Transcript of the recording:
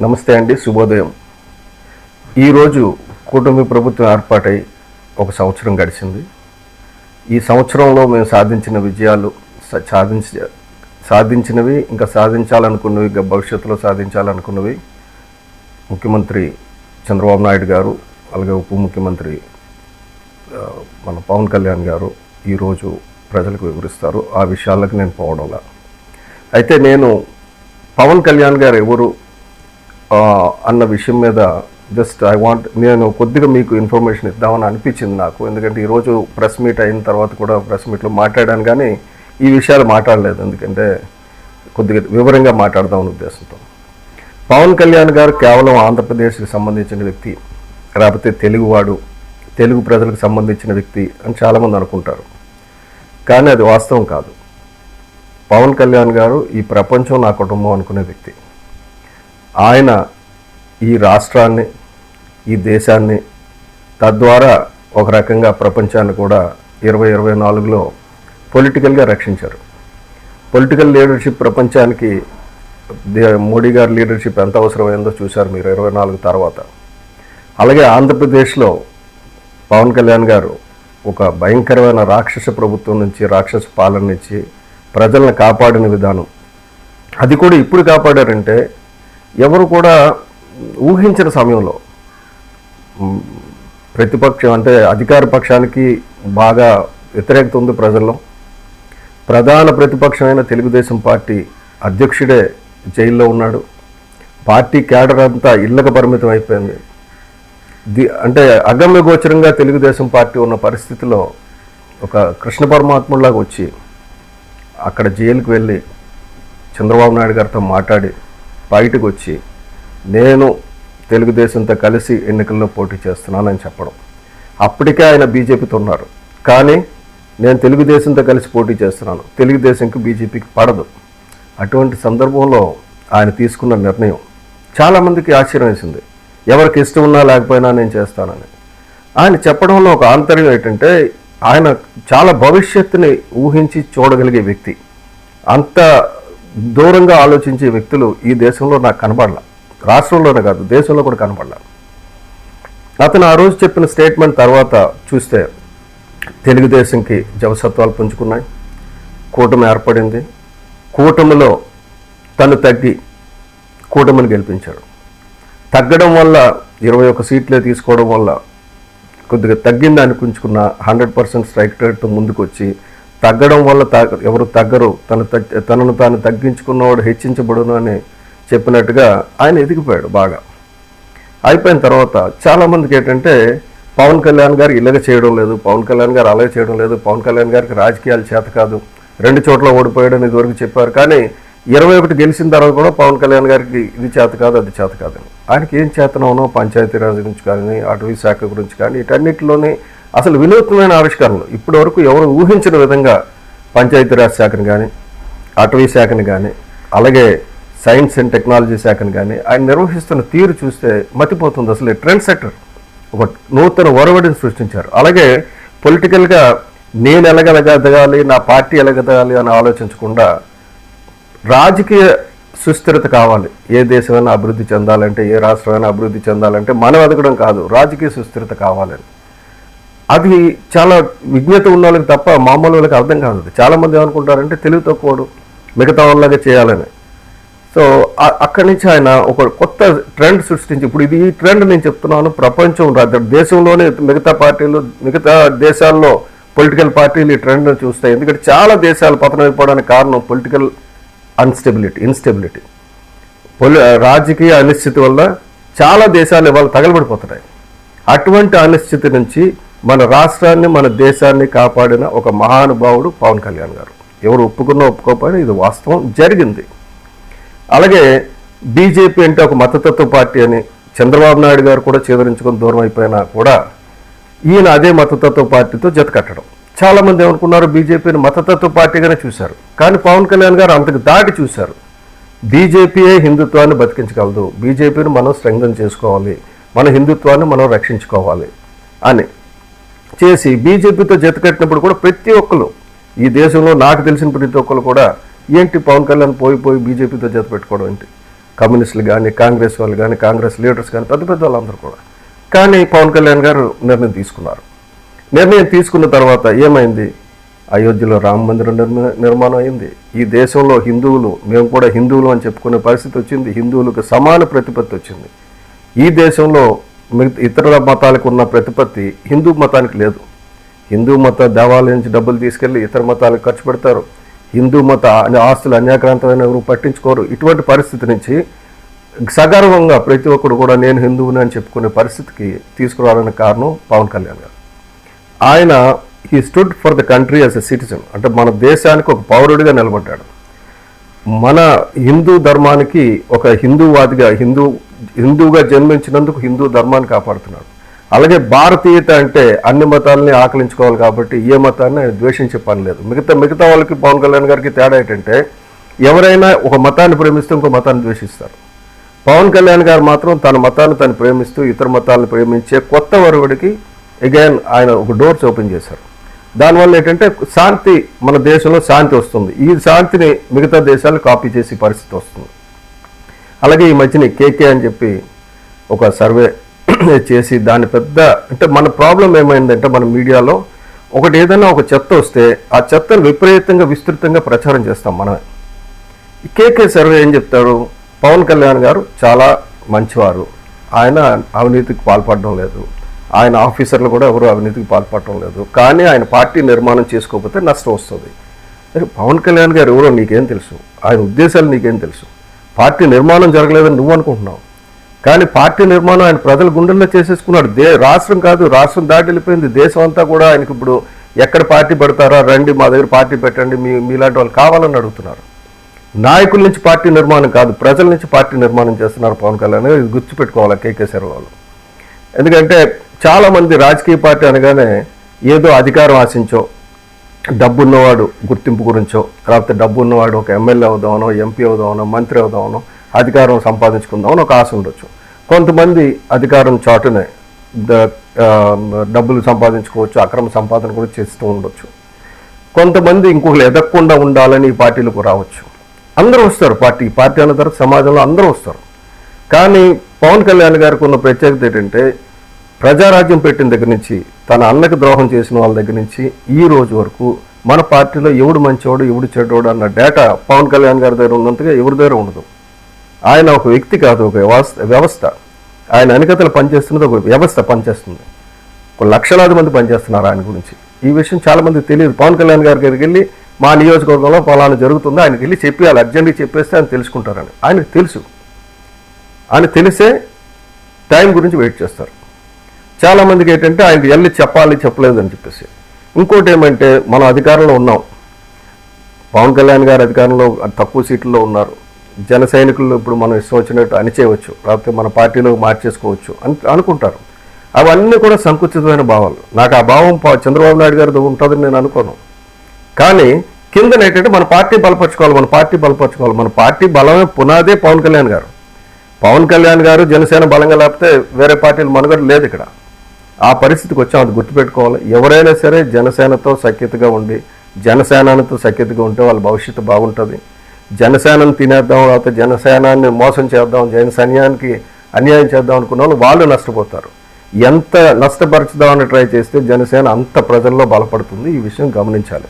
నమస్తే అండి, శుభోదయం. ఈరోజు కూటమి ప్రభుత్వం ఏర్పాటై ఒక సంవత్సరం గడిచింది. ఈ సంవత్సరంలో మేము సాధించిన విజయాలు, సాధించినవి, ఇంకా సాధించాలనుకున్నవి, భవిష్యత్తులో సాధించాలనుకున్నవి ముఖ్యమంత్రి చంద్రబాబు నాయుడు గారు, అలాగే ఉప ముఖ్యమంత్రి మన పవన్ కళ్యాణ్ గారు ఈరోజు ప్రజలకు వివరిస్తారు. ఆ విషయాలకు నేను పోవడంలా. అయితే నేను పవన్ కళ్యాణ్ గారు ఎవరు అన్న విషయం మీద నేను కొద్దిగా మీకు ఇన్ఫర్మేషన్ ఇద్దామని అనిపించింది నాకు. ఎందుకంటే ఈరోజు ప్రెస్ మీట్ అయిన తర్వాత కూడా ప్రెస్ మీట్లో మాట్లాడాను, కానీ ఈ విషయాలు మాట్లాడలేదు. ఎందుకంటే కొద్దిగా వివరంగా మాట్లాడదామని ఉద్దేశంతో. పవన్ కళ్యాణ్ గారు కేవలం ఆంధ్రప్రదేశ్కి సంబంధించిన వ్యక్తి, లేకపోతే తెలుగువాడు, తెలుగు ప్రజలకు సంబంధించిన వ్యక్తి అని చాలామంది అనుకుంటారు. కానీ అది వాస్తవం కాదు. పవన్ కళ్యాణ్ గారు ఈ ప్రపంచం నా కుటుంబం అనుకునే వ్యక్తి. ఆయన ఈ రాష్ట్రాన్ని, ఈ దేశాన్ని, తద్వారా ఒక రకంగా ప్రపంచాన్ని కూడా 2024లో పొలిటికల్గా రక్షించారు. పొలిటికల్ లీడర్షిప్ ప్రపంచానికి మోడీ గారి లీడర్షిప్ ఎంత అవసరమైందో చూశారు మీరు 24 తర్వాత. అలాగే ఆంధ్రప్రదేశ్లో పవన్ కళ్యాణ్ గారు ఒక భయంకరమైన రాక్షస ప్రభుత్వం నుంచి, రాక్షస పాలన నుంచి ప్రజలను కాపాడిన విధానం, అది కూడా ఇప్పుడు కాపాడారంటే ఎవరు కూడా ఊహించిన సమయంలో ప్రతిపక్షం అంటే అధికార పక్షానికి బాగా వ్యతిరేకత ఉంది ప్రజల్లో. ప్రధాన ప్రతిపక్షమైన తెలుగుదేశం పార్టీ అధ్యక్షుడే జైల్లో ఉన్నాడు. పార్టీ క్యాడర్ అంతా ఇళ్లకు పరిమితం అయిపోయింది. అంటే అగమ్య గోచరంగా తెలుగుదేశం పార్టీ ఉన్న పరిస్థితిలో ఒక కృష్ణ పరమాత్ముడిలాగా వచ్చి అక్కడ జైలుకు వెళ్ళి చంద్రబాబు నాయుడు గారితో మాట్లాడి బయటకు వచ్చి నేను తెలుగుదేశంతో కలిసి ఎన్నికల్లో పోటీ చేస్తున్నానని చెప్పడం. అప్పటికే ఆయన బీజేపీతో ఉన్నారు, కానీ నేను తెలుగుదేశంతో కలిసి పోటీ చేస్తున్నాను, తెలుగుదేశంకి బీజేపీకి పడదు. అటువంటి సందర్భంలో ఆయన తీసుకున్న నిర్ణయం చాలామందికి ఆశ్చర్యం వేసింది. ఎవరికి ఇష్టం ఉన్నా లేకపోయినా నేను చేస్తానని ఆయన చెప్పడంలో ఒక ఆంతర్యం ఏంటంటే, ఆయన చాలా భవిష్యత్తుని ఊహించి చూడగలిగే వ్యక్తి. అంత దూరంగా ఆలోచించే వ్యక్తులు ఈ దేశంలో నాకు కనపడలా. రాష్ట్రంలోనే కాదు, దేశంలో కూడా కనపడలా. అతను ఆ రోజు చెప్పిన స్టేట్మెంట్ తర్వాత చూస్తే తెలుగుదేశంకి జవసత్వాలు పుంజుకున్నాయి, కూటమి ఏర్పడింది. కూటమిలో తను తగ్గి కూటమిని గెలిపించాడు. తగ్గడం వల్ల 21 సీట్లే తీసుకోవడం వల్ల కొద్దిగా తగ్గింది అనిపించుకున్న 100% స్ట్రైక్ రేట్తో ముందుకు వచ్చి, తగ్గడం వల్ల ఎవరు తగ్గరు, తనను తాను తగ్గించుకున్నవాడు హెచ్చించబడును అని చెప్పినట్టుగా ఆయన ఎదిగిపోయాడు బాగా. అయిపోయిన తర్వాత చాలామందికి ఏంటంటే పవన్ కళ్యాణ్ గారు ఇలాగ చేయడం లేదు, పవన్ కళ్యాణ్ గారు అలాగే చేయడం లేదు, పవన్ కళ్యాణ్ గారికి రాజకీయాలు చేత కాదు, 2 చోట్ల ఓడిపోయాడని ఇదివరకు చెప్పారు. కానీ 21 గెలిచిన తర్వాత కూడా పవన్ కళ్యాణ్ గారికి ఇది చేత కాదు, అది చేత కాదని. ఆయనకి ఏం చేతనవునో పంచాయతీరాజ్ గురించి కానీ, అటవీ శాఖ గురించి కానీ, వీటన్నిటిలోనే అసలు వినూత్నమైన ఆవిష్కరణలు ఇప్పటి వరకు ఎవరు ఊహించిన విధంగా పంచాయతీరాజ్ శాఖను కానీ, అటవీ శాఖని కానీ, అలాగే సైన్స్ అండ్ టెక్నాలజీ శాఖను కానీ ఆయన నిర్వహిస్తున్న తీరు చూస్తే మతిపోతుంది. అసలు ట్రెండ్ సెట్టర్, ఒక నూతన ఒరవడిని సృష్టించారు. అలాగే పొలిటికల్గా నేను ఎలాగెదగాలి, నా పార్టీ ఎలాగెదగాలి అని ఆలోచించకుండా రాజకీయ సుస్థిరత కావాలి. ఏ దేశమైనా అభివృద్ధి చెందాలంటే, ఏ రాష్ట్రమైనా అభివృద్ధి చెందాలంటే మనం ఎదగడం కాదు, రాజకీయ సుస్థిరత కావాలని. అది చాలా విజ్ఞత ఉన్న వాళ్ళకి తప్ప మామూలు వాళ్ళకి అర్థం కాదు. చాలామంది ఏమనుకుంటారంటే తెలివి తక్కువడు, మిగతా వాళ్ళలాగా చేయాలని. సో అక్కడి నుంచి ఆయన ఒక కొత్త ట్రెండ్ సృష్టించి, ఇప్పుడు ఈ ట్రెండ్ నేను చెప్తున్నాను, ప్రపంచం దేశంలోనే మిగతా దేశాల్లో పొలిటికల్ పార్టీలు ఈ ట్రెండ్ను చూస్తాయి. ఎందుకంటే చాలా దేశాలు పతనం అయిపోవడానికి కారణం పొలిటికల్ ఇన్స్టెబిలిటీ, రాజకీయ అనిశ్చితి వల్ల చాలా దేశాలు ఇవాళ తగలబడిపోతున్నాయి. అటువంటి అనిశ్చితి నుంచి మన రాష్ట్రాన్ని, మన దేశాన్ని కాపాడిన ఒక మహానుభావుడు పవన్ కళ్యాణ్ గారు. ఎవరు ఒప్పుకున్నా ఒప్పుకోకపోయినా ఇది వాస్తవం, జరిగింది. అలాగే బీజేపీ అంటే ఒక మతతత్వ పార్టీ అని చంద్రబాబు నాయుడు గారు కూడా చేదరించుకొని దూరం అయిపోయినా కూడా ఈయన అదే మతతత్వ పార్టీతో జత కట్టడం. చాలామంది ఏమనుకున్నారు, బీజేపీని మతతత్వ పార్టీగానే చూశారు. కానీ పవన్ కళ్యాణ్ గారు అంతకు దాటి చూశారు. బీజేపీయే హిందుత్వాన్ని బతికించగలదు, బీజేపీని మనం స్ట్రెంగ్థన్ చేసుకోవాలి, మన హిందుత్వాన్ని మనం రక్షించుకోవాలి అని చేసి బీజేపీతో జత కట్టినప్పుడు కూడా ప్రతి ఒక్కరు, ఈ దేశంలో నాకు తెలిసిన ప్రతి ఒక్కరు కూడా ఏంటి పవన్ కళ్యాణ్ పోయి బీజేపీతో జత పెట్టుకోవడం ఏంటి, కమ్యూనిస్టులు కానీ, కాంగ్రెస్ వాళ్ళు కానీ, కాంగ్రెస్ లీడర్స్ కానీ, పెద్ద పెద్ద వాళ్ళందరూ కూడా. కానీ పవన్ కళ్యాణ్ గారు నిర్ణయం తీసుకున్నారు. నిర్ణయం తీసుకున్న తర్వాత ఏమైంది? అయోధ్యలో రామ మందిరం నిర్మాణం అయింది. ఈ దేశంలో హిందువులు, మేము కూడా హిందువులు అని చెప్పుకునే పరిస్థితి వచ్చింది. హిందువులకు సమాన ప్రతిపత్తి వచ్చింది. ఈ దేశంలో ఇతర మతాలకు ఉన్న ప్రతిపత్తి హిందూ మతానికి లేదు. హిందూ మత దేవాలయం నుంచి డబ్బులు తీసుకెళ్లి ఇతర మతాలకు ఖర్చు పెడతారు. హిందూ మత ఆస్తులు అన్యాక్రాంతమైన ఎవరు పట్టించుకోరు. ఇటువంటి పరిస్థితి నుంచి సగర్వంగా ప్రతి ఒక్కరు కూడా నేను హిందువుని అని చెప్పుకునే పరిస్థితికి తీసుకురావడానికి కారణం పవన్ కళ్యాణ్ గారు. ఆయన he stood for the country as a citizen, అంటే మన దేశానికి ఒక పౌరుడిగా నిలబడ్డాడు. మన హిందూ ధర్మానికి ఒక హిందూవాదిగా, హిందూగా జన్మించినందుకు హిందూ ధర్మాన్ని కాపాడుతున్నాడు. అలాగే భారతీయత అంటే అన్ని మతాలని ఆకలించుకోవాలి కాబట్టి ఏ మతాన్ని ఆయన ద్వేషించే పని లేదు. మిగతా వాళ్ళకి పవన్ కళ్యాణ్ గారికి తేడా ఏంటంటే ఎవరైనా ఒక మతాన్ని ప్రేమిస్తూ ఇంకో మతాన్ని ద్వేషిస్తారు. పవన్ కళ్యాణ్ గారు మాత్రం తన మతాన్ని తను ప్రేమిస్తూ ఇతర మతాలను ప్రేమించే కొత్త వరుడికి అగైన్ ఆయన ఒక డోర్స్ ఓపెన్ చేశారు. దానివల్ల ఏంటంటే శాంతి, మన దేశంలో శాంతి వస్తుంది. ఈ శాంతిని మిగతా దేశాలు కాపీ చేసే పరిస్థితి వస్తుంది. అలాగే ఈ మధ్యని కేకే అని చెప్పి ఒక సర్వే చేసి దాన్ని పెద్ద, అంటే మన ప్రాబ్లం ఏమైందంటే మన మీడియాలో ఒకటి ఏదైనా ఒక చెత్త వస్తే ఆ చెత్తను విపరీతంగా విస్తృతంగా ప్రచారం చేస్తాం మనమే. ఈ కేకే సర్వే ఏం చెప్తాడు? పవన్ కళ్యాణ్ గారు చాలా మంచివారు, ఆయన అవినీతికి పాల్పడడం లేదు, ఆయన ఆఫీసర్లు కూడా ఎవరు అవినీతికి పాల్పడటం లేదు, కానీ ఆయన పార్టీ నిర్మాణం చేసుకోకపోతే నష్టం వస్తుంది. అరే పవన్ కళ్యాణ్ గారు ఎవరో నీకేం తెలుసు? ఆయన ఉద్దేశాలు నీకేం తెలుసు? పార్టీ నిర్మాణం జరగలేదని నువ్వు అనుకుంటున్నావు, కానీ పార్టీ నిర్మాణం ఆయన ప్రజల గుండెల్లో చేసేసుకున్నాడు. రాష్ట్రం కాదు, రాష్ట్రం దాటి వెళ్ళిపోయింది. దేశం అంతా కూడా ఆయనకి ఇప్పుడు ఎక్కడ పార్టీ పెడతారా, రండి మా దగ్గర పార్టీ పెట్టండి, మీలాంటి వాళ్ళు కావాలని అడుగుతున్నారు. నాయకుల నుంచి పార్టీ నిర్మాణం కాదు, ప్రజల నుంచి పార్టీ నిర్మాణం చేస్తున్నారు పవన్ కళ్యాణ్. ఇది గుర్తుపెట్టుకోవాలి కేకేశ్వర వాళ్ళు. ఎందుకంటే చాలామంది రాజకీయ పార్టీ అనగానే ఏదో అధికారం ఆశించో, డబ్బు ఉన్నవాడు గుర్తింపు గురించో, లేకపోతే డబ్బు ఉన్నవాడు ఒక ఎమ్మెల్యే అవుదామనో, ఎంపీ అవుదామనో, మంత్రి అవుదామనో, అధికారం సంపాదించుకుందామని ఒక ఆశ ఉండొచ్చు. కొంతమంది అధికారం చాటునే డబ్బులు సంపాదించుకోవచ్చు, అక్రమ సంపాదన కూడా చేస్తూ ఉండొచ్చు. కొంతమంది ఇంకొకరు ఎదగకుండా ఉండాలని ఈ పార్టీలకు రావచ్చు. అందరూ వస్తారు, పార్టీ అన్న తర్వాత సమాజంలో అందరూ వస్తారు. కానీ పవన్ కళ్యాణ్ గారికి ఉన్న ప్రత్యేకత ఏంటంటే ప్రజారాజ్యం పెట్టిన దగ్గర నుంచి, తన అన్నకు ద్రోహం చేసిన వాళ్ళ దగ్గర నుంచి ఈ రోజు వరకు మన పార్టీలో ఎవడు మంచివాడు ఎవడు చెడ్డవాడు అన్న డేటా పవన్ కళ్యాణ్ గారి దగ్గర ఉన్నంతగా ఎవరి దగ్గర ఉండదు. ఆయన ఒక వ్యక్తి కాదు, ఒక వ్యవస్థ. ఆయన వెనకతలు పనిచేస్తున్నది ఒక వ్యవస్థ పనిచేస్తుంది. ఒక లక్షలాది మంది పనిచేస్తున్నారు ఆయన గురించి. ఈ విషయం చాలామందికి తెలియదు. పవన్ కళ్యాణ్ గారి దగ్గరికి వెళ్ళి మా నియోజకవర్గంలో ఫలానా జరుగుతుందో ఆయనకి వెళ్ళి చెప్పేయాలి, అర్జెంట్గా చెప్పేస్తే ఆయన తెలుసుకుంటారని ఆయనకు తెలుసు. ఆయన తెలిసే టైం గురించి వెయిట్ చేస్తారు. చాలామందికి ఏంటంటే ఆయనకి వెళ్ళి చెప్పలేదు అని చెప్పేసి. ఇంకోటి ఏమంటే మనం అధికారంలో ఉన్నాం, పవన్ కళ్యాణ్ గారు అధికారంలో తక్కువ సీట్లలో ఉన్నారు, జన సైనికులు ఇప్పుడు మనం ఇష్టం వచ్చినట్టు అణిచేయవచ్చు, లేకపోతే మన పార్టీలో మార్చేసుకోవచ్చు అని అనుకుంటారు. అవన్నీ కూడా సంకుచితమైన భావాలు. నాకు ఆ భావం చంద్రబాబు నాయుడు గారితో ఉంటుందని నేను అనుకోను. కానీ కిందన ఏంటంటే మన పార్టీ బలపరచుకోవాలి. మన పార్టీ బలమే పునాదే పవన్ కళ్యాణ్ గారు. పవన్ కళ్యాణ్ గారు జనసేన బలంగా లేకపోతే వేరే పార్టీలు మనుగడ లేదు ఇక్కడ. ఆ పరిస్థితికి వచ్చాం, అది గుర్తుపెట్టుకోవాలి. ఎవరైనా సరే జనసేనతో సఖ్యతగా ఉండి జనసేనతో సఖ్యతగా ఉంటే వాళ్ళ భవిష్యత్తు బాగుంటుంది. జనసేనను తినేద్దాం, లేకపోతే జనసేనాన్ని మోసం చేద్దాం, జనసైన్యానికి అన్యాయం చేద్దాం అనుకున్న వాళ్ళు నష్టపోతారు. ఎంత నష్టపరచుదామని ట్రై చేస్తే జనసేన అంత ప్రజల్లో బలపడుతుంది. ఈ విషయం గమనించాలి.